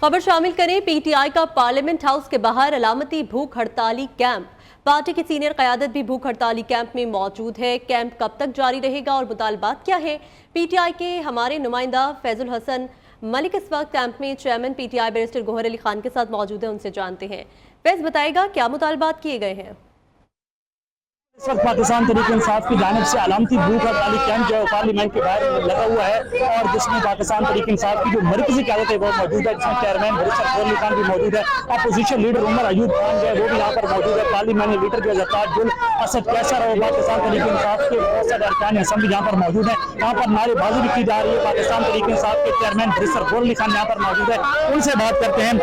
खबर शामिल करें पीटीआई का पार्लियामेंट हाउस के बाहर अलामती भूख हड़ताली कैंप। पार्टी की सीनियर क़यादत भी भूख हड़ताली कैंप में मौजूद है। कैंप कब तक जारी रहेगा और मुतालबात क्या है, पीटीआई के हमारे नुमाइंदा फैजुल हसन मलिक इस वक्त कैंप में chairman PTI barrister Gohar Ali Khan के साथ मौजूद है, उनसे जानते हैं। फैज बताएगा क्या मुतालबात किए गए हैं। इस वक्त पाकिस्तान तहरीक इंसाफ की जानिब से अलामती भूख हड़ताली कैंप जो है पार्लियामेंट के बाहर लगा हुआ है और जिसमें पाकिस्तान तहरीक इंसाफ की जो मरकजी क़यादत है वो मौजूद है, जिसमें चेयरमैन बैरिस्टर गोहर अली खान भी मौजूद है, अपोजिशन लीडर उमर अयूब खान जो है वो भी यहाँ पर मौजूद है, पार्लियामेंट लीडर जो ज़कातुल असद कैसर और पाकिस्तान तहरीक इंसाफ के बहुत सारे अरकान असम्बली यहाँ पर मौजूद है। यहाँ पर नारेबाजी भी की जा रही है। पाकिस्तान तहरीक इंसाफ के चेयरमैन बैरिस्टर गोहर अली खान यहाँ पर मौजूद है, उनसे बात करते हैं।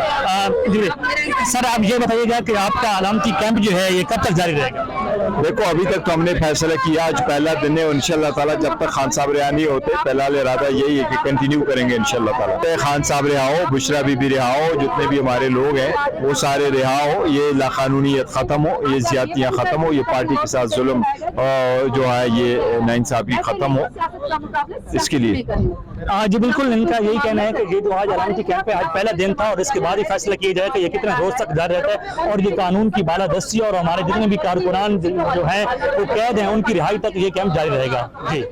सर, आप ये बताइएगा कि आपका अलामती कैंप जो है ये कब तक जारी रहेगा? देखो, अभी तक तो हमने फैसला किया, आज पहला दिन है। इंशाल्लाह ताला जब तक खान साहब रिहा नहीं होते, पहला इरादा यही है कि कंटिन्यू करेंगे इंशाल्लाह ताला। खान साहब रिहा हो, बुशरा बीबी रिहा हो, जितने भी हमारे लोग हैं वो सारे रिहा हो, ये लाकानूनीयत खत्म हो, ये ज्यादतियाँ खत्म हो, ये पार्टी के साथ जुल्म जो है ये नाइंसाफी खत्म हो, इसके लिए। जी बिल्कुल, इनका यही कहना है कि ये जो आज अलामती कैंप है आज पहला दिन था और इसके बाद ही फैसला किया जाए कि ये कितने रोज तक जारी रहता है और ये कानून की बालादस्ती और हमारे जितने भी कारकुनान जो है वो कैद हैं उनकी रिहाई तक ये कैंप जारी रहेगा। जी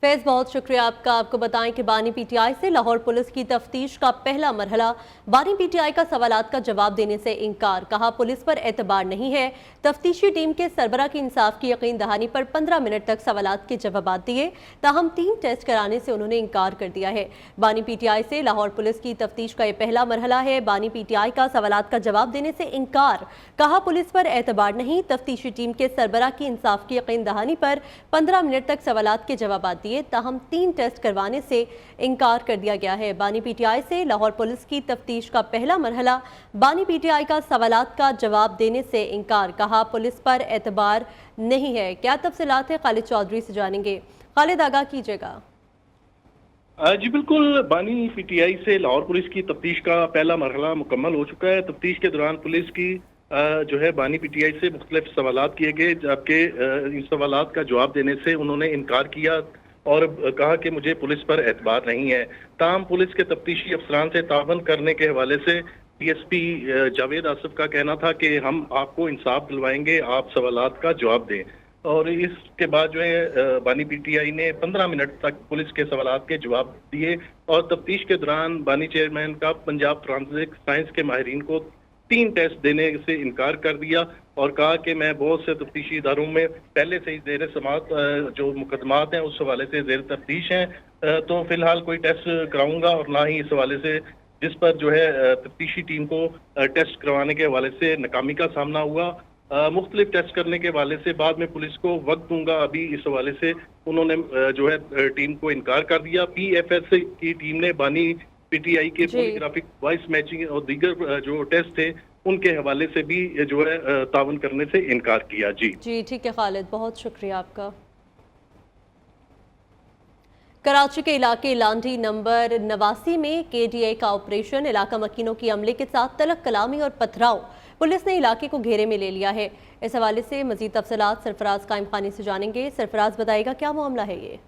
फैज, बहुत शुक्रिया आपका। आपको बताएं कि बानी पीटीआई से लाहौर पुलिस की तफ्तीश का पहला मरहला। बानी पीटीआई का सवालात का जवाब देने से इनकार, कहा पुलिस पर एतबार नहीं है। तफ्तीशी टीम के सरबरा की इंसाफ की यकीन दहानी पर 15 मिनट तक सवालात के जवाबात दिए, ताहम 3 टेस्ट कराने से उन्होंने इनकार कर दिया है। बानी पीटीआई से लाहौर पुलिस की तफ्तीश का यह पहला मरहला है। बानी पीटीआई का सवालात का जवाब देने से इनकार, कहा पुलिस पर एतबार नहीं। तफ्तीशी टीम के सरबरा की इंसाफ की यकीन दहानी पर 15 मिनट तक सवालात के जवाबात दिए, ताहम 3 टेस्ट करवाने से इनकार कर दिया गया है। बानी पीटीआई से लाहौर पुलिस की तफ्तीश का पहला मरहला। बानी पीटीआई का सवालात का जवाब देने से इनकार, कहा पुलिस पर एतबार नहीं है। क्या तफसीलात है, खालिद चौधरी से जानेंगे। खालिद, आगाह कीजिएगा। जी बिल्कुल, बानी पीटीआई से लाहौर पुलिस की तफ्तीश का पहला मरहला मुकम्मल हो चुका है। तफ्तीश के दौरान पुलिस की जो है बानी पीटीआई से मुख्तलिफ सवालात किए गए, जबकि इन सवालात का जवाब देने से उन्होंने इनकार किया और कहा कि मुझे पुलिस पर एतबार नहीं है। ताहम पुलिस के तफ्तीशी अफसरान से तावन करने के हवाले से डीएसपी जावेद आसिफ का कहना था कि हम आपको इंसाफ दिलवाएंगे, आप सवालात का जवाब दें। और इसके बाद जो है बानी पीटीआई ने 15 मिनट तक पुलिस के सवालात के जवाब दिए और तफ्तीश के दौरान बानी चेयरमैन का पंजाब फॉरेंसिक साइंस के माहिरीन को 3 टेस्ट देने से इनकार कर दिया और कहा कि मैं बहुत से तफ्तीशी इदारों में पहले से ही जेर समात जो मुकदमात हैं उस हवाले से जेर तफ्तीश हैं, तो फिलहाल कोई टेस्ट कराऊंगा और ना ही इस हवाले से जिस पर जो है तफ्तीशी टीम को टेस्ट करवाने के हवाले से नाकामी का सामना हुआ। मुख्तलिफ टेस्ट करने के हवाले से बाद में पुलिस को वक्त दूंगा, अभी इस हवाले से उन्होंने जो है टीम को इनकार कर दिया। PFS की टीम ने बानी पीटीआई के पॉलीग्राफिक वॉइस मैचिंग और दीगर जो टेस्ट थे उनके हवाले से भी जो है तावन करने से इनकार किया। जी ठीक है खालिद, बहुत शुक्रिया आपका। कराची के इलाके लांडी नंबर 89 में KDA का ऑपरेशन। इलाका मकीनों की अमले के साथ तलक कलामी और पथराव, पुलिस ने इलाके को घेरे में ले लिया है। इस हवाले से मजीद तफसीलात सरफराज कायम खानी से जानेंगे। सरफराज, बताएगा क्या मामला है ये?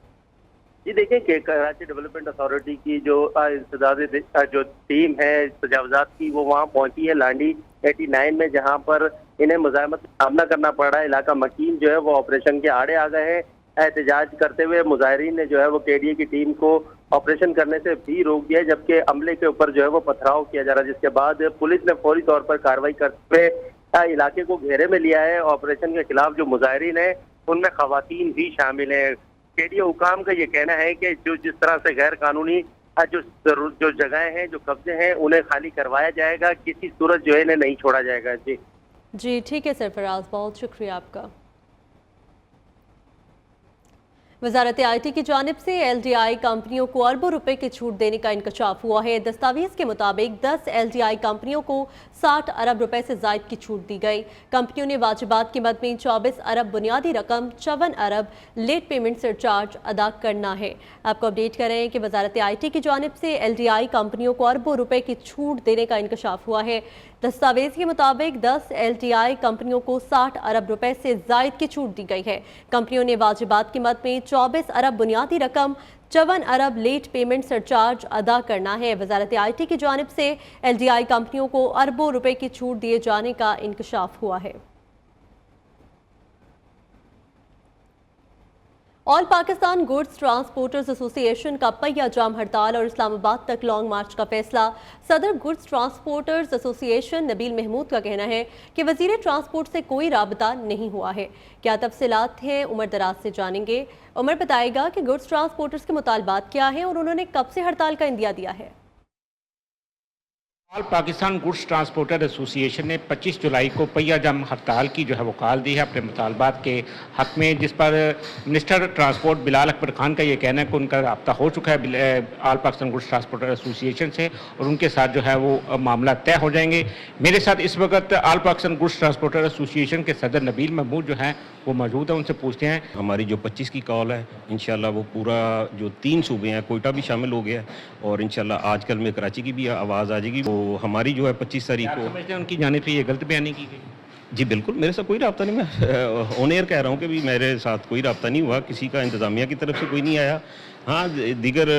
जी देखें कि कराची डेवलपमेंट अथॉरिटी की जो जो टीम है तजावजात की वो वहाँ पहुंची है लांडी 89 में, जहां पर इन्हें मुजाहमत का सामना करना पड़ रहा है। इलाका मकीन जो है वो ऑपरेशन के आड़े आ गए हैं। एहतजाज करते हुए मुजाहिरीन ने जो है वो KDA की टीम को ऑपरेशन करने से भी रोक दिया, जबकि अमले के ऊपर जो है वो पथराव किया जा रहा है, जिसके बाद पुलिस ने फौरी तौर पर कार्रवाई करते हुए इलाके को घेरे में लिया है। ऑपरेशन के खिलाफ जो मुजाहिरीन है उनमें खवातीन भी शामिल है। KDA हुकाम का ये कहना है कि जो जिस तरह से गैर कानूनी जो जगहें हैं, जो कब्जे हैं, उन्हें खाली करवाया जाएगा, किसी सूरत जो है इन्हें नहीं छोड़ा जाएगा। जी ठीक है सरफराज, बहुत शुक्रिया आपका। वजारत IT की जानिब से LDI कंपनियों को अरबों रुपए की छूट देने का इंकशाफ हुआ है। दस्तावेज के मुताबिक 10 LDI कंपनियों को 60 अरब रुपए से जायद की छूट दी गई। कंपनियों ने वाजिबात की मद में 24 अरब बुनियादी रकम, 54 अरब लेट पेमेंट सरचार्ज अदा करना है। आपको अपडेट करें कि वजारत IT की जानिब से LDI कंपनियों को अरबों रुपए की छूट देने का इंकशाफ हुआ है। दस्तावेज के मुताबिक 10 LDI कंपनियों को 60 अरब रुपए से जायद की छूट दी गई है। कंपनियों ने वाजिबात की मद में 24 अरब बुनियादी रकम, 54 अरब लेट पेमेंट सरचार्ज अदा करना है। वजारत IT की जानिब से LDI कंपनियों को अरबों रुपए की छूट दिए जाने का इंकशाफ हुआ है। All Pakistan goods transporters association का पहिया जाम हड़ताल और इस्लामाबाद तक लॉन्ग मार्च का फैसला। सदर goods transporters association Nabeel Mahmood का कहना है कि वजीर ट्रांसपोर्ट से कोई राबता नहीं हुआ है। क्या तफसीलात हैं, उमर दराज से जानेंगे। उमर बताएगा कि गुड्स ट्रांसपोर्टर्स के मुतालबात क्या हैं और उन्होंने कब से हड़ताल का इंदिया दिया है। All Pakistan goods transporter association ने 25 जुलाई को पहिया जाम हड़ताल की जो है वो कॉल दी है अपने मुतालबात के हक में, जिस पर मिनिस्टर ट्रांसपोर्ट बिलाल अकबर खान का ये कहना है कि उनका रब्ता हो चुका है all Pakistan goods transporter association से और उनके साथ जो है वो मामला तय हो जाएंगे। मेरे साथ इस वक्त all Pakistan goods transporter association के सदर नबील महमूद जो हैं वो मौजूद है, उनसे पूछते हैं। हमारी जो 25 की कॉल है इंशाल्लाह वो पूरा जो 3 सूबे हैं, कोयटा भी शामिल हो गया है और इंशाल्लाह आजकल में कराची की भी आवाज़ आ जाएगी। वो हमारी जो है 25 तारीख को समझते हैं उनकी जानिब से ये गलत बयानी की गई। जी बिल्कुल, मेरे साथ कोई रब्ता नहीं, मैं ऑन एयर कह रहा हूँ कि भी मेरे साथ कोई रब्ता नहीं हुआ, किसी का इंतज़ामिया की तरफ से कोई नहीं आया। हाँ, दीगर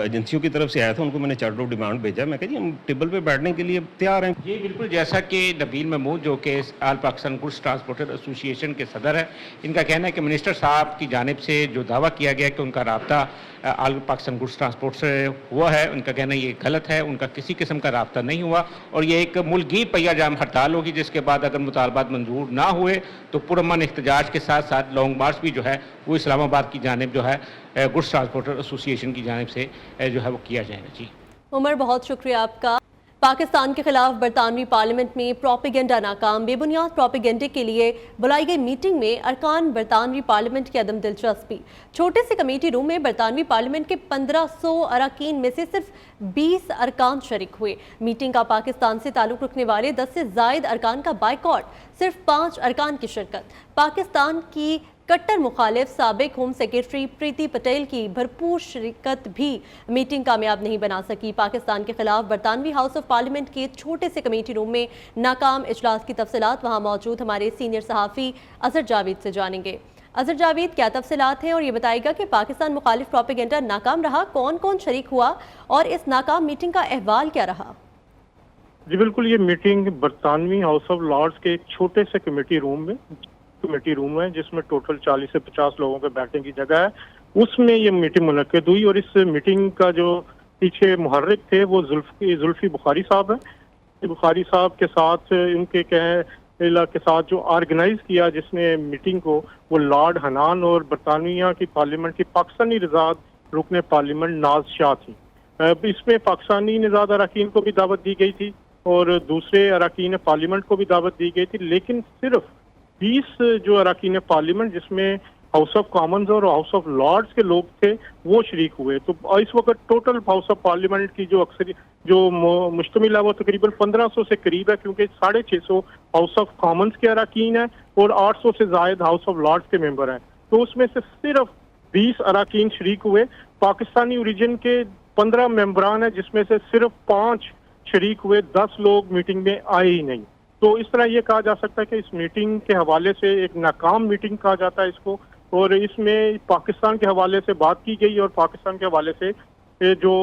एजेंसियों की तरफ से आया था, उनको मैंने चार्टर ऑफ डिमांड भेजा। मैं कह जी हम टेबल पे बैठने के लिए तैयार हैं। ये बिल्कुल जैसा कि नबील महमूद जो कि all Pakistan goods transporter association के सदर है, इनका कहना है कि मिनिस्टर साहब की जानिब से जो दावा किया गया कि उनका रब्ता ऑल पाकिस्तान गुड्स ट्रांसपोर्ट से हुआ है, उनका कहना ये गलत है। उनका किसी किस्म का रब्ता नहीं हुआ और ये एक मुल्कगीर पहिया जाम हड़ताल होगी, जिसके बाद अगर मुतालबात मंजूर ना हुए तो पुरअमन एहतजाज के साथ साथ लॉन्ग मार्च भी जो है वो इस्लामाबाद की जानिब जो है गुड्स ट्रांसपोर्टर एसोसिएशन की जानिब से जो है वो किया जाएगा। जी उमर, बहुत शुक्रिया आपका। पाकिस्तान के खिलाफ बरतानवी पार्लियामेंट में प्रोपेगेंडा नाकाम। बेबुनियाद प्रोपेगेंडे के लिए बुलाई गई मीटिंग में अरकान बरतानवी पार्लियामेंट की अदम दिलचस्पी। छोटे से कमेटी रूम में बरतानवी पार्लियामेंट के 1500 अरकान में से सिर्फ 20 अरकान शरीक हुए। मीटिंग का पाकिस्तान से ताल्लुक़ रखने वाले 10 से ज़ायद अरकान का बाइकॉट, सिर्फ 5 अरकान की शिरकत। पाकिस्तान की कट्टर मुखालिफ साबिक होम सेक्रेटरी प्रीति पटेल की भरपूर शिरकत भी मीटिंग कामयाब नहीं बना सकी। पाकिस्तान के खिलाफ बरतानवी हाउस ऑफ पार्लियामेंट के छोटे से कमेटी रूम में नाकाम इजलास की तफसीलात वहां मौजूद हमारे सीनियर सहाफ़ी अजहर जावेद से जानेंगे। अजहर जावेद, क्या तफसीलात हैं और ये बताएगा कि पाकिस्तान मुखालिफ प्रोपेगेंडा नाकाम रहा, कौन कौन शरीक हुआ और इस नाकाम मीटिंग का अहवाल क्या रहा? जी बिल्कुल, ये मीटिंग बरतानवी हाउस ऑफ लॉर्ड्स के एक छोटे से कमेटी रूम है जिसमें टोटल 40 से 50 लोगों के बैठने की जगह है। उसमें ये मीटिंग मुनक्किद हुई और इस मीटिंग का जो पीछे मुहर्रिक थे वो जुल्फी बुखारी साहब हैं। बुखारी साहब के साथ उनके के साथ जो ऑर्गेनाइज किया जिसने मीटिंग को, वो लॉर्ड हनान और बरतानिया की पार्लियामेंट की पाकिस्तानी निज़ाद रुकने पार्लियामेंट नाज शाह थी। इसमें पाकिस्तानी निज़ाद अरकान को भी दावत दी गई थी और दूसरे अरकान पार्लियामेंट को भी दावत दी गई थी, लेकिन सिर्फ 20 जो अरकान पार्लियामेंट जिसमें हाउस ऑफ कॉमन्स और हाउस ऑफ लॉर्ड्स के लोग थे वो शरीक हुए। तो इस वक्त टोटल हाउस ऑफ पार्लियामेंट की जो अक्सर जो मुश्तमिल है वो तकरीबन 1500 से करीब है, क्योंकि 650 हाउस ऑफ कॉमन्स के अरकान है और 800 से ज़ायद हाउस ऑफ लॉर्ड्स के मेंबर हैं। तो उसमें से सिर्फ 20 अरकान शरीक हुए। पाकिस्तानी ओरिजिन के 15 मेंबरान हैं जिसमें से सिर्फ 5 शरीक हुए, 10 लोग मीटिंग में आए ही नहीं। तो इस तरह ये कहा जा सकता है कि इस मीटिंग के हवाले से एक नाकाम मीटिंग कहा जाता है इसको, और इसमें पाकिस्तान के हवाले से बात की गई और पाकिस्तान के हवाले से जो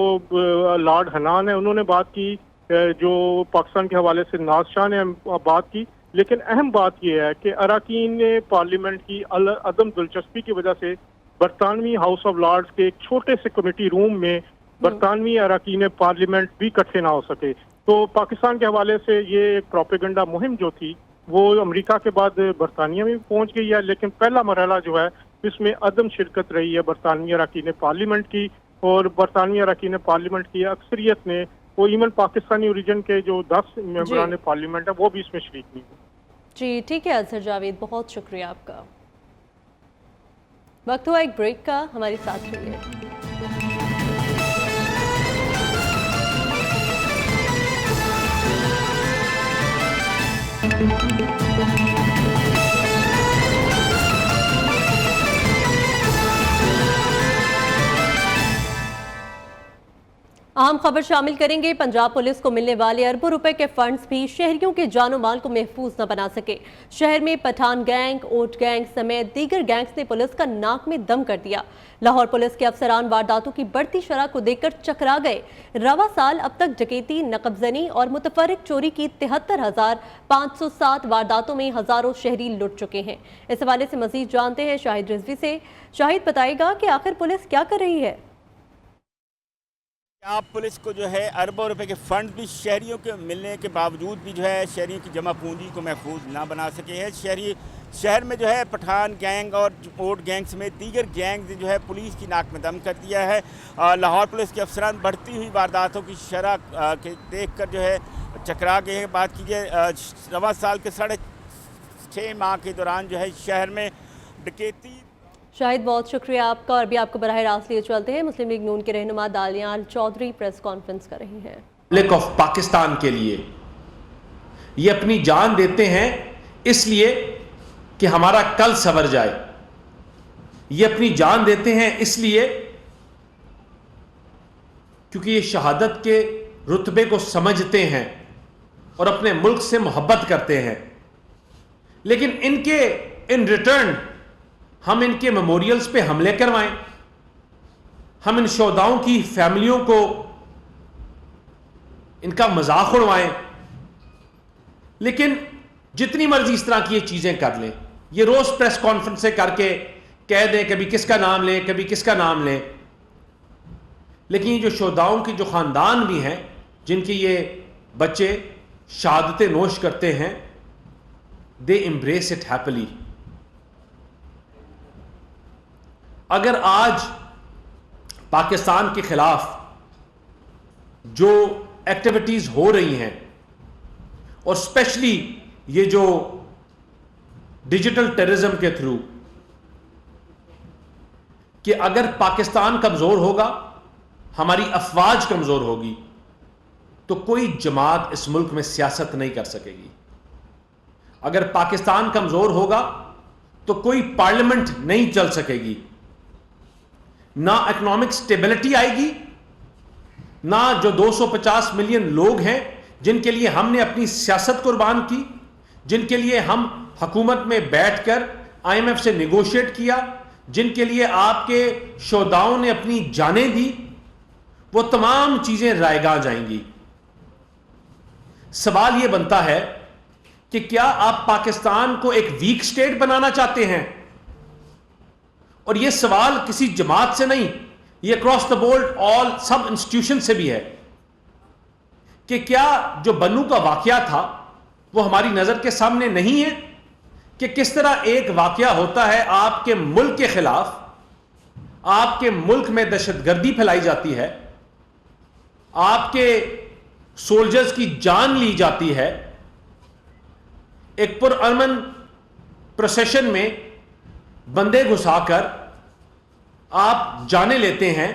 लॉर्ड हनान है उन्होंने बात की, जो पाकिस्तान के हवाले से नाज शाह ने बात की। लेकिन अहम बात यह है कि अरकान पार्लियामेंट की अदम दिलचस्पी की वजह से बरतानवी हाउस ऑफ लॉर्ड्स के एक छोटे से कमेटी रूम में बरतानवी अरकान पार्लियामेंट भी इकट्ठे ना हो सके। तो पाकिस्तान के हवाले से ये एक प्रोपेगेंडा मुहिम जो थी वो अमेरिका के बाद बरतानिया में पहुंच गई है, लेकिन पहला मरहला जो है इसमें अदम शिरकत रही है बरतानवी अरकान पार्लियामेंट की, और बरतानवी अरकान पार्लियामेंट की अक्सरियत ने, वो इवन पाकिस्तानी ओरिजिन के जो 10 मेंबरान पार्लियामेंट है वो भी इसमें शरीक नहीं हुए। जी ठीक है अजहर जावेद, बहुत शुक्रिया आपका। वक्त हुआ एक ब्रेक का, हमारे साथ रहिए। अहम खबर शामिल करेंगे। पंजाब पुलिस को मिलने वाले अरबों रुपए के फंड्स भी शहरियों के जानो माल को महफूज न बना सके। शहर में पठान गैंग, ओट गैंग समेत दीगर गैंग्स ने पुलिस का नाक में दम कर दिया। लाहौर पुलिस के अफसरान वारदातों की बढ़ती शरह को देखकर चकरा गए। रवा साल अब तक डकैती, नकबजनी और मुतफर्रिक चोरी की 73,507 वारदातों में हजारों शहरी लुट चुके हैं। इस हवाले से मजीद जानते हैं शाहिद रिजवी से। शाहिद, बताएगा कि आखिर पुलिस क्या कर रही है? आप पुलिस को जो है अरबों रुपए के फंड भी शहरियों के मिलने के बावजूद भी जो है शहरियों की जमा पूंजी को महफूज ना बना सके हैं। शहर में जो है पठान गैंग और ओट गैंग समेत दीगर गैंग ने जो है पुलिस की नाक में दम कर दिया है। लाहौर पुलिस के अफसरान बढ़ती हुई वारदातों की शरह के देख कर जो है चकरा गए हैं। बात कीजिए रवा साल के 6.5 माह के दौरान जो है शहर में डकैती। शाहिद, बहुत शुक्रिया आपका। और भी आपको बराह रास्त लिए चलते हैं। मुस्लिम लीग नून के रहनुमा दालियाल चौधरी प्रेस कॉन्फ्रेंस कर रही हैं। रिपब्लिक ऑफ पाकिस्तान के लिए ये अपनी जान देते हैं इसलिए कि हमारा कल संवर जाए। ये अपनी जान देते हैं इसलिए क्योंकि ये शहादत के रुतबे को समझते हैं और अपने मुल्क से मोहब्बत करते हैं। लेकिन इन रिटर्न हम इनके मेमोरियल्स पे हमले करवाएं, हम इन शोहदाओं की फैमिलियों को इनका मजाक उड़वाएं। लेकिन जितनी मर्जी इस तरह की ये चीजें कर लें, ये रोज प्रेस कॉन्फ्रेंस से करके कह दें कभी किसका नाम लें कभी किसका नाम लें, लेकिन ये जो शोहदाओं के जो खानदान भी हैं जिनके ये बच्चे शहादतें नोश करते हैं, दे एम्ब्रेस इट हैप्पीली। अगर आज पाकिस्तान के खिलाफ जो एक्टिविटीज हो रही हैं और स्पेशली ये जो डिजिटल टेररिज्म के थ्रू, कि अगर पाकिस्तान कमजोर होगा, हमारी अफवाज कमजोर होगी, तो कोई जमात इस मुल्क में सियासत नहीं कर सकेगी। अगर पाकिस्तान कमजोर होगा तो कोई पार्लियामेंट नहीं चल सकेगी, ना इकोनॉमिक स्टेबिलिटी आएगी, ना जो 250 मिलियन लोग हैं जिनके लिए हमने अपनी सियासत कुर्बान की, जिनके लिए हम हुकूमत में बैठकर IMF से नेगोशिएट किया, जिनके लिए आपके शोहदाओं ने अपनी जानें दी, वो तमाम चीजें रायगा जाएंगी। सवाल यह बनता है कि क्या आप पाकिस्तान को एक वीक स्टेट बनाना चाहते हैं? और यह सवाल किसी जमात से नहीं, यह अक्रॉस द बोर्ड ऑल सब इंस्टीट्यूशन से भी है कि क्या जो बन्नू का वाकया था वो हमारी नजर के सामने नहीं है कि किस तरह एक वाकया होता है, आपके मुल्क के खिलाफ, आपके मुल्क में दहशतगर्दी फैलाई जाती है, आपके सोल्जर्स की जान ली जाती है, एक पुरअमन प्रोसेशन में बंदे घुसाकर आप जाने लेते हैं,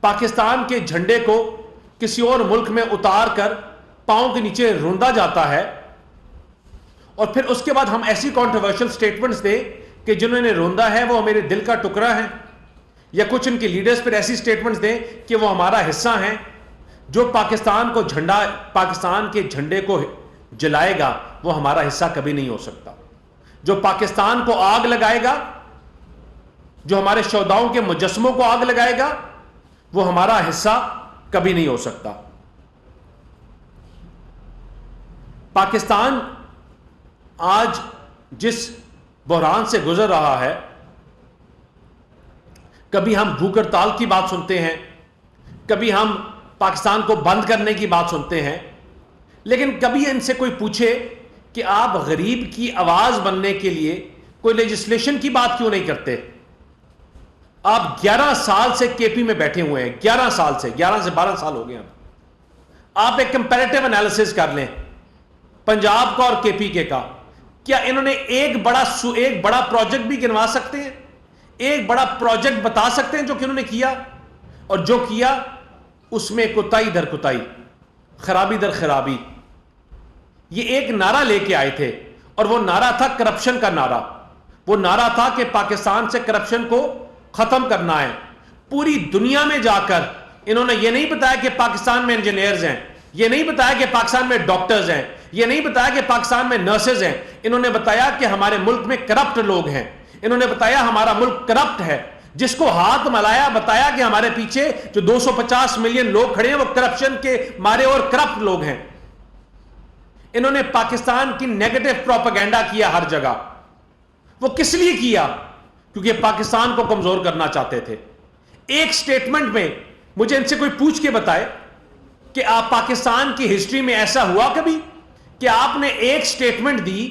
पाकिस्तान के झंडे को किसी और मुल्क में उतार कर पांव के नीचे रौंदा जाता है, और फिर उसके बाद हम ऐसी कॉन्ट्रोवर्शियल स्टेटमेंट्स दें कि जिन्होंने रौंदा है वो मेरे दिल का टुकड़ा है, या कुछ इनके लीडर्स पर ऐसी स्टेटमेंट्स दें कि वो हमारा हिस्सा हैं। जो पाकिस्तान के झंडे को जलाएगा वो हमारा हिस्सा कभी नहीं हो सकता। जो पाकिस्तान को आग लगाएगा, जो हमारे शोहदाओं के मुजस्समों को आग लगाएगा, वो हमारा हिस्सा कभी नहीं हो सकता। पाकिस्तान आज जिस बहरान से गुजर रहा है, कभी हम भूख हड़ताल की बात सुनते हैं, कभी हम पाकिस्तान को बंद करने की बात सुनते हैं, लेकिन कभी इनसे कोई पूछे कि आप गरीब की आवाज बनने के लिए कोई लेजिस्लेशन की बात क्यों नहीं करते? आप 11 साल से केपी में बैठे हुए हैं, 11 से 12 साल हो गए हैं। आप एक कंपैरेटिव एनालिसिस कर लें पंजाब का और केपी के का। क्या इन्होंने एक बड़ा प्रोजेक्ट भी गिनवा सकते हैं? एक बड़ा प्रोजेक्ट बता सकते हैं जो कि उन्होंने किया? और जो किया उसमें कुताई दर कुताई, खराबी दर खराबी। ये एक नारा लेके आए थे और वो नारा था करप्शन का नारा। वो नारा था कि पाकिस्तान से करप्शन को खत्म करना है। पूरी दुनिया में जाकर انہوں نے یہ نہیں بتایا کہ پاکستان میں انجینئرز ہیں، یہ نہیں بتایا کہ پاکستان میں ڈاکٹرز ہیں، یہ نہیں بتایا کہ پاکستان میں نرسز ہیں، انہوں نے بتایا کہ ہمارے ملک میں کرپٹ لوگ ہیں، انہوں نے بتایا ہمارا ملک کرپٹ ہے، جس کو ہاتھ ملایا بتایا کہ ہمارے پیچھے جو 250 ملین لوگ کھڑے ہیں وہ کرپشن کے مارے اور کرپٹ لوگ ہیں۔ انہوں نے پاکستان کی نیگیٹو پروپیگنڈا کیا ہر جگہ۔ وہ کس لیے کیا؟ کیونکہ پاکستان کو کمزور کرنا چاہتے تھے۔ ایک سٹیٹمنٹ میں مجھے ان سے کوئی پوچھ کے بتائے کہ آپ پاکستان کی ہسٹری میں ایسا ہوا کبھی کہ آپ نے ایک سٹیٹمنٹ دی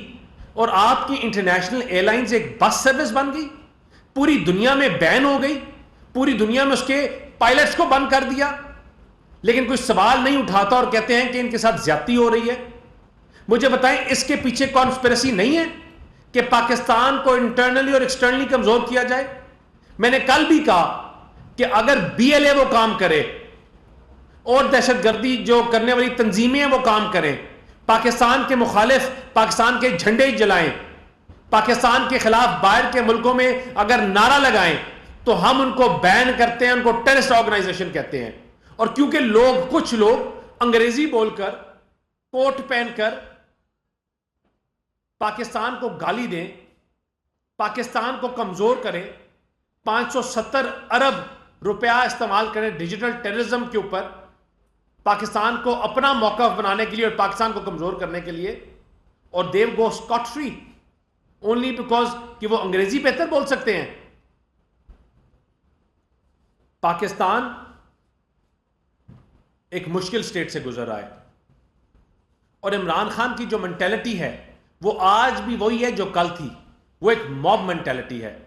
اور آپ کی انٹرنیشنل ایئر لائنز ایک بس سروس بن گئی، پوری دنیا میں بین ہو گئی، پوری دنیا میں اس کے پائلٹس کو بند کر دیا، لیکن کوئی سوال نہیں اٹھاتا اور کہتے ہیں کہ ان کے ساتھ زیادتی ہو رہی ہے؟ مجھے بتائیں اس کے پیچھے کانسپریسی نہیں ہے کہ پاکستان کو انٹرنلی اور ایکسٹرنلی کمزور کیا جائے؟ میں نے کل بھی کہا کہ اگر بی ایل اے وہ کام کرے اور دہشت گردی جو کرنے والی تنظیمیں وہ کام کریں، پاکستان کے مخالف پاکستان کے جھنڈے جلائیں، پاکستان کے خلاف باہر کے ملکوں میں اگر نعرہ لگائیں، تو ہم ان کو بین کرتے ہیں، ان کو ٹیررسٹ آرگنائزیشن کہتے ہیں۔ اور کیونکہ کچھ لوگ انگریزی بول کر، کوٹ پہن کر پاکستان کو گالی دیں، پاکستان کو کمزور کریں، 570 ارب روپیہ استعمال کریں ڈیجیٹل ٹیررزم کے اوپر، پاکستان کو اپنا موقف بنانے کے لیے اور پاکستان کو کمزور کرنے کے لیے، اور دیو گو اسکاٹ فری اونلی بیکاز کہ وہ انگریزی بہتر بول سکتے ہیں۔ پاکستان ایک مشکل سٹیٹ سے گزر رہا ہے، اور عمران خان کی جو مینٹیلٹی ہے وہ آج بھی وہی ہے جو کل تھی، وہ ایک موب مینٹیلٹی ہے،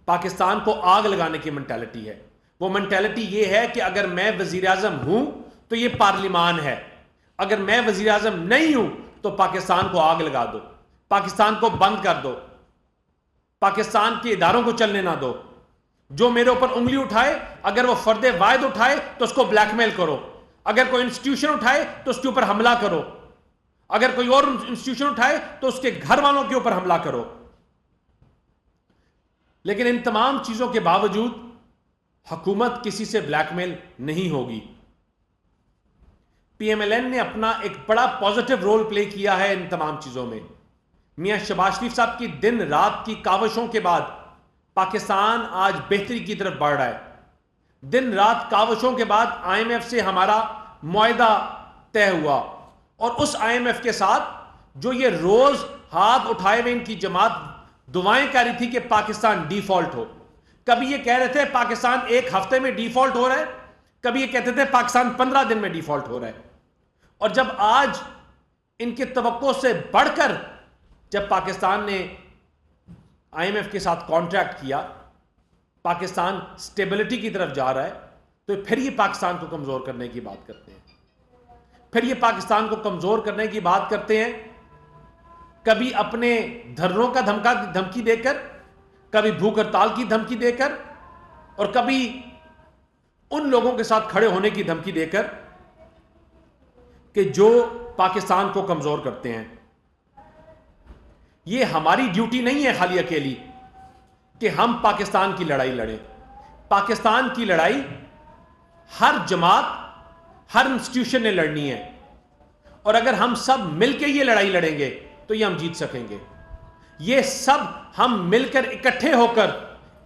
پاکستان کو آگ لگانے کی مینٹیلٹی ہے۔ وہ مینٹیلٹی یہ ہے کہ اگر میں وزیر اعظم ہوں تو یہ پارلیمان ہے، اگر میں وزیر اعظم نہیں ہوں تو پاکستان کو آگ لگا دو، پاکستان کو بند کر دو، پاکستان کے اداروں کو چلنے نہ دو، جو میرے اوپر انگلی اٹھائے اگر وہ فرد واحد اٹھائے تو اس کو بلیک میل کرو، اگر کوئی انسٹیٹیوشن اٹھائے تو اس کے اوپر حملہ کرو، اگر کوئی اور انسٹیٹیوشن اٹھائے تو اس کے گھر والوں کے اوپر حملہ کرو۔ لیکن ان تمام چیزوں کے باوجود حکومت کسی سے بلیک میل نہیں ہوگی۔ پی ایم ایل این نے اپنا ایک بڑا پازیٹیو رول پلے کیا ہے ان تمام چیزوں میں۔ میاں شہباز شریف صاحب کی دن رات کی کاوشوں کے بعد پاکستان آج بہتری کی طرف بڑھ رہا ہے۔ دن رات کاوشوں کے بعد آئی ایم ایف سے ہمارا معاہدہ طے ہوا، اور اس آئی ایم ایف کے ساتھ جو یہ روز ہاتھ اٹھائے ہوئے ان کی جماعت دعائیں کر رہی تھی کہ پاکستان ڈیفالٹ ہو، کبھی یہ کہہ رہے تھے پاکستان 1 ہفتے میں ڈیفالٹ ہو رہا ہے، کبھی یہ کہتے تھے پاکستان 15 دن میں ڈیفالٹ ہو رہا ہے۔ اور جب آج ان کے توقع سے بڑھ کر جب پاکستان نے آئی ایم ایف کے ساتھ کانٹریکٹ کیا، پاکستان سٹیبلٹی کی طرف جا رہا ہے، تو پھر یہ پاکستان کو کمزور کرنے کی بات کرتے ہیں، پھر یہ پاکستان کو کمزور کرنے کی بات کرتے ہیں، کبھی اپنے دھرنوں کا دھمکی دے کر، کبھی بھوک ہڑتال کی دھمکی دے کر، اور کبھی ان لوگوں کے ساتھ کھڑے ہونے کی دھمکی دے کر کہ جو پاکستان کو کمزور کرتے ہیں۔ یہ ہماری ڈیوٹی نہیں ہے خالی اکیلی کہ ہم پاکستان کی لڑائی لڑیں۔ پاکستان کی لڑائی ہر جماعت، ہر انسٹیٹیوشن نے لڑنی ہے، اور اگر ہم سب مل کے یہ لڑائی لڑیں گے تو یہ ہم جیت سکیں گے۔ یہ سب ہم مل کر اکٹھے ہو کر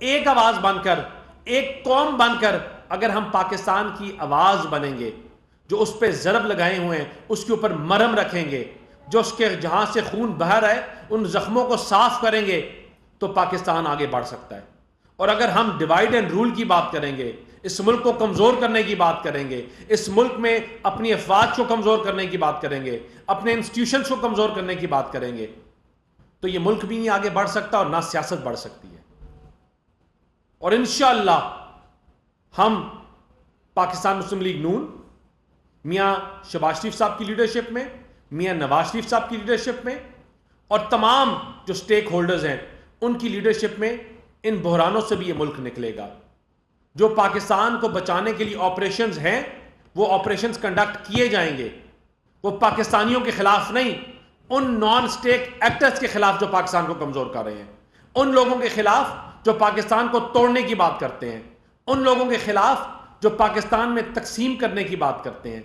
ایک آواز بن کر، ایک قوم بن کر، اگر ہم پاکستان کی آواز بنیں گے، جو اس پہ ضرب لگائے ہوئے ہیں اس کے اوپر مرہم رکھیں گے، جو اس کے جہاں سے خون بہہ رہا ہے ان زخموں کو صاف کریں گے، تو پاکستان آگے بڑھ سکتا ہے۔ اور اگر ہم ڈیوائیڈ اینڈ رول کی بات کریں گے، اس ملک کو کمزور کرنے کی بات کریں گے، اس ملک میں اپنی افواج کو کمزور کرنے کی بات کریں گے، اپنے انسٹیٹیوشنز کو کمزور کرنے کی بات کریں گے، تو یہ ملک بھی نہیں آگے بڑھ سکتا اور نہ سیاست بڑھ سکتی ہے۔ اور انشاءاللہ ہم پاکستان مسلم لیگ نون میاں شہباز شریف صاحب کی لیڈرشپ میں، میاں نواز شریف صاحب کی لیڈرشپ میں، اور تمام جو سٹیک ہولڈرز ہیں ان کی لیڈرشپ میں ان بحرانوں سے بھی یہ ملک نکلے گا۔ جو پاکستان کو بچانے کے لیے آپریشنز ہیں وہ آپریشنز کنڈکٹ کیے جائیں گے، وہ پاکستانیوں کے خلاف نہیں، ان نان سٹیک ایکٹرز کے خلاف جو پاکستان کو کمزور کر رہے ہیں، ان لوگوں کے خلاف جو پاکستان کو توڑنے کی بات کرتے ہیں، ان لوگوں کے خلاف جو پاکستان میں تقسیم کرنے کی بات کرتے ہیں,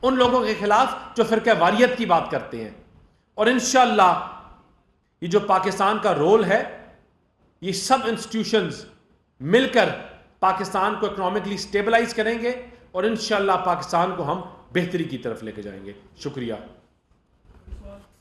ان لوگوں کے خلاف جو فرقہ واریت کی بات کرتے ہیں. اور انشاءاللہ یہ جو پاکستان کا رول ہے, یہ سب انسٹیٹیوشنز مل کر پاکستان کو اکنامکلی سٹیبلائز کریں گے اور انشاءاللہ پاکستان کو ہم بہتری کی طرف لے کے جائیں گے. شکریہ.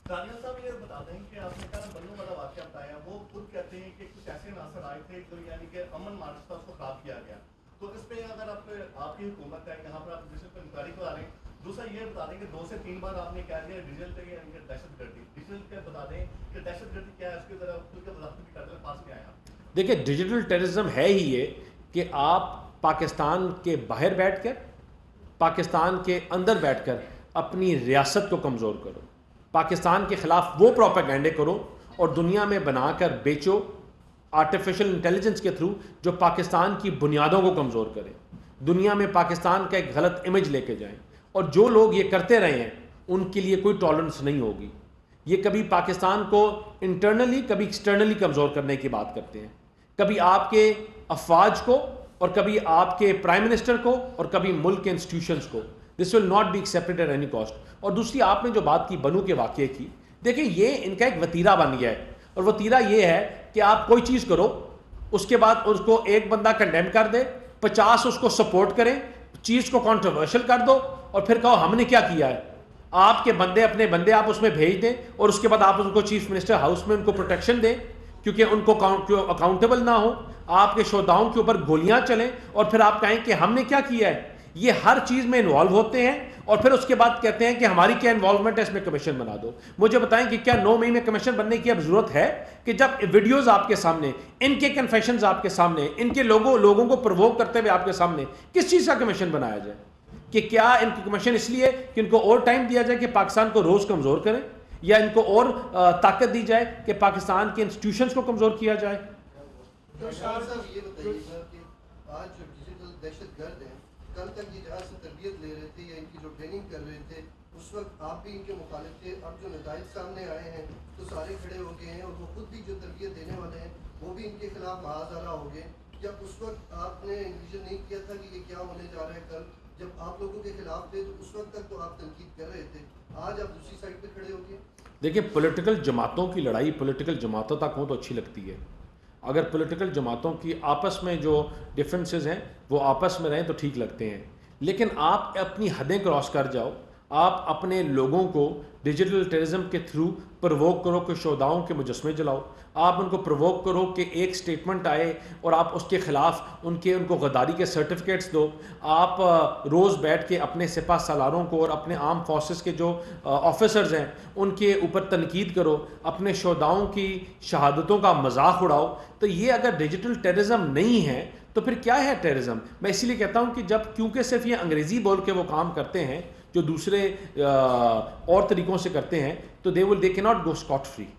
دانیہ صاحب یہ بتا دیں کہ آپ نے کہا بنو والا واقعہ بتایا, وہ خود کہتے ہیں کہ کچھ ایسے عناصر آئے تھے جو یعنی کہ امن مارچ تھا, اس کو خراب کیا گیا. تو اس پہ اگر آپ کی حکومت ہے, یہاں پر آپ جس پر انکوائری کرا رہے ہیں, دوسرا یہ بتا دیں کہ 2 سے 3 بار آپ نے کہہ دیا ڈیجیٹل پہ یعنی کہ دہشت گردی. ڈیجیٹل پہ بتا دیں کہ دہشت گردی کیا ہے, اس کی ذرا خود کے وضاحت بھی کر دیں, پاس میں آیا. دیکھیں ڈیجیٹل ٹیررزم ہے ہی یہ کہ آپ پاکستان کے باہر بیٹھ کر, پاکستان کے اندر بیٹھ کر اپنی ریاست کو کمزور کرو, پاکستان کے خلاف وہ پروپیگنڈے کرو اور دنیا میں بنا کر بیچو آرٹیفیشل انٹیلیجنس کے تھرو, جو پاکستان کی بنیادوں کو کمزور کرے, دنیا میں پاکستان کا ایک غلط امیج لے کے جائیں. اور جو لوگ یہ کرتے رہے ہیں ان کے لیے کوئی ٹالرنس نہیں ہوگی. یہ کبھی پاکستان کو انٹرنلی کبھی ایکسٹرنلی کمزور کرنے کی بات کرتے ہیں, کبھی آپ کے افواج کو اور کبھی آپ کے پرائم منسٹر کو اور کبھی ملک کے انسٹیٹیوشنز کو. This will not be accepted at any cost. اور دوسری آپ نے جو بات کی بنو کے واقعے کی, دیکھیں یہ ان کا ایک وتیرہ بن گیا ہے, اور وتیرہ یہ ہے کہ آپ کوئی چیز کرو, اس کے بعد اس کو ایک بندہ کنڈیم کر دے, 50 اس کو سپورٹ کریں, چیز کو کانٹروورشل کر دو اور پھر کہو ہم نے کیا کیا ہے. آپ کے بندے اپنے بندے آپ اس میں بھیج دیں اور اس کے بعد آپ ان کو چیف منسٹر ہاؤس میں ان کو پروٹیکشن دیں کیونکہ ان کو اکاؤنٹیبل نہ ہو, آپ کے شہداؤں کے اوپر گولیاں چلیں اور پھر آپ کہیں کہ ہم نے کیا کیا ہے. یہ ہر چیز میں انوالو ہوتے ہیں اور پھر اس کے بعد کہتے ہیں کہ ہماری کیا انوالومنٹ ہے, اس میں کمیشن بنا دو. مجھے بتائیں کہ کیا 9 مئی میں کمیشن بننے کی اب ضرورت ہے کہ جب ویڈیوز آپ کے سامنے, ان کے کنفیشنز آپ کے سامنے, ان کے لوگوں کو پرووک کرتے ہوئے آپ کے سامنے, کس چیز کا کمیشن بنایا جائے؟ کہ کیا ان کو کمیشن اس لیے کہ ان کو اور ٹائم دیا جائے کہ پاکستان کو روز کمزور کریں, یا ان کو اور طاقت دی جائے کہ پاکستان کے انسٹیٹیوشنز کو کمزور کیا جائے؟ آج جو ڈیجیٹل دہشت گرد ہیں, کل تک یہ جہاں سے تربیت لے رہے تھے یا ان کی جو ٹریننگ کر رہے تھے, اس وقت آپ بھی ان کے مخالف تھے. اب جو نتائج سامنے آئے ہیں تو سارے کھڑے ہو گئے ہیں, اور وہ خود بھی جو تربیت دینے والے ہیں وہ بھی ان کے خلاف معاذ ہو گئے. جب اس وقت آپ نے انویژن نہیں کیا تھا کہ یہ کیا ہونے جا رہا ہے کل, جب آپ لوگوں کے خلاف تھے تو اس وقت تک تو آپ تنقید کر رہے تھے, آج آپ دوسری سائڈ پہ کھڑے ہو گئے. دیکھیں پولیٹیکل جماعتوں کی لڑائی پولیٹیکل جماعتوں تک ہو تو اچھی لگتی ہے. اگر پولیٹیکل جماعتوں کی آپس میں جو ڈفرینسز ہیں وہ آپس میں رہیں تو ٹھیک لگتے ہیں, لیکن آپ اپنی حدیں کراس کر جاؤ, آپ اپنے لوگوں کو ڈیجیٹل ٹیررزم کے تھرو پرووک کرو کہ شہداؤں کے مجسمے جلاؤ, آپ ان کو پرووک کرو کہ ایک سٹیٹمنٹ آئے اور آپ اس کے خلاف ان کو غداری کے سرٹیفکیٹس دو, آپ روز بیٹھ کے اپنے سپاہ سالاروں کو اور اپنے آرم فورسز کے جو آفیسرز ہیں ان کے اوپر تنقید کرو, اپنے شہداؤں کی شہادتوں کا مذاق اڑاؤ. تو یہ اگر ڈیجیٹل ٹیررزم نہیں ہے تو پھر کیا ہے ٹیررزم؟ میں اسی لیے کہتا ہوں کہ جب کیونکہ صرف یہ انگریزی بول کے وہ کام کرتے ہیں جو دوسرے اور طریقوں سے کرتے ہیں تو they cannot go scot free.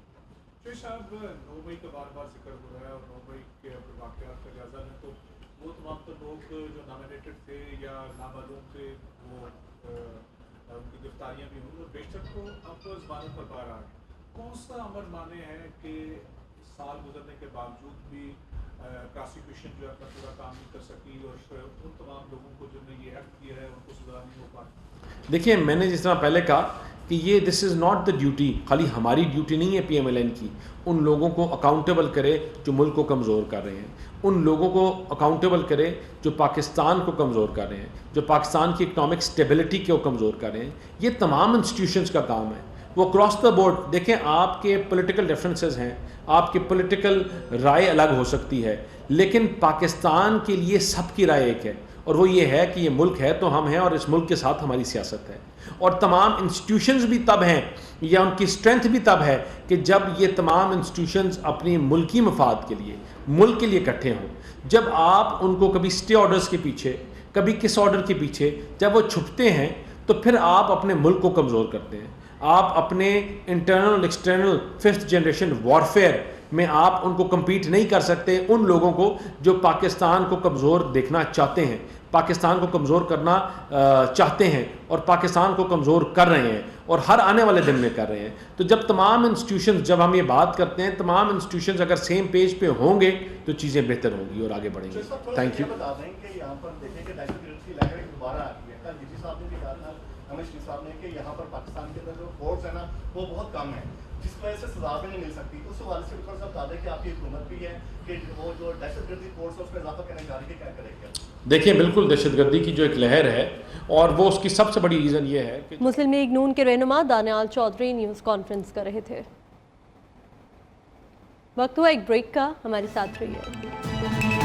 صاحب 9 مئی کا بار بار ذکر ہو رہا ہے اور 9 مئی کے واقعات کا جائزہ لیں تو وہ تمام تو لوگ جو نامینیٹڈ تھے یا نامعلوم تھے وہ ان کی گرفتاریاں بھی ہوئی اور بیشتر کو اب زبانوں پر باہر آ رہے ہیں. کون سا امر مانے ہے کہ سال گزرنے کے باوجود بھی پراسیکیوشن جو ہے اپنا پورا کام نہیں کر سکی اور ان تمام لوگوں کو جنہوں نے یہ ایکٹ کیا ہے ان کو سزا نہیں ہو پائی؟ دیکھیے میں نے جس طرح پہلے کہا کہ یہ دس از ناٹ دا ڈیوٹی, خالی ہماری ڈیوٹی نہیں ہے پی ایم ایل این کی, ان لوگوں کو اکاؤنٹیبل کرے جو ملک کو کمزور کر رہے ہیں, ان لوگوں کو اکاؤنٹیبل کرے جو پاکستان کو کمزور کر رہے ہیں, جو پاکستان کی اکنامک سٹیبلٹی کو کمزور کر رہے ہیں. یہ تمام انسٹیٹیوشنز کا کام ہے. وہ کراس دا بورڈ دیکھیں, آپ کے پولیٹیکل ڈفرینسز ہیں, آپ کی پولیٹیکل رائے الگ ہو سکتی ہے, لیکن پاکستان کے لیے سب کی رائے ایک ہے اور وہ یہ ہے کہ یہ ملک ہے تو ہم ہیں اور اس ملک کے ساتھ ہماری سیاست ہے. اور تمام انسٹیٹیوشنز بھی تب ہیں یا ان کی اسٹرینتھ بھی تب ہے کہ جب یہ تمام انسٹیٹیوشنز اپنی ملکی مفاد کے لیے ملک کے لیے اکٹھے ہوں. جب آپ ان کو کبھی اسٹے آرڈرز کے پیچھے کبھی کس آرڈر کے پیچھے جب وہ چھپتے ہیں تو پھر آپ اپنے ملک کو کمزور کرتے ہیں. آپ اپنے انٹرنل اور ایکسٹرنل 5th جنریشن وارفیئر میں آپ ان کو کمپیٹ نہیں کر سکتے ان لوگوں کو جو پاکستان کو کمزور دیکھنا چاہتے ہیں, پاکستان کو کمزور کرنا چاہتے ہیں اور پاکستان کو کمزور کر رہے ہیں اور ہر آنے والے دن میں کر رہے ہیں. تو جب تمام انسٹیٹیوشنز, جب ہم یہ بات کرتے ہیں تمام انسٹیٹیوشنز اگر سیم پیج پہ ہوں گے تو چیزیں بہتر ہوں گی اور آگے بڑھیں گی. Thank you. بتا دیں کہ یہاں پر دیکھیں کہ दोबारा आ रही है। कल डीजी साहब ने भी कहा था, अमित शाह साहब ने, कि यहाँ पर पाकिस्तान के अंदर जो कोर्ट्स है ना वो बहुत कम है, जिस वजह से सजा भी नहीं मिल सकती। उस हवाले से ऊपर साहब बता दें कि आपकी हुकूमत भी है कि वो जो दहशतगर्दी कोर्ट्स है उसमें इजाफा करने जा रही है, क्या करेगी? देखिए, बिल्कुल दहशतगर्दी की जो एक लहर है और वो उसकी सबसे बड़ी रीज़न ये है कि मुस्लिम लीग नून के रहनुमा दानियाल चौधरी न्यूज़ कॉन्फ्रेंस कर रहे थे। वक्त हुआ एक ब्रेक का, हमारे साथ रहिए।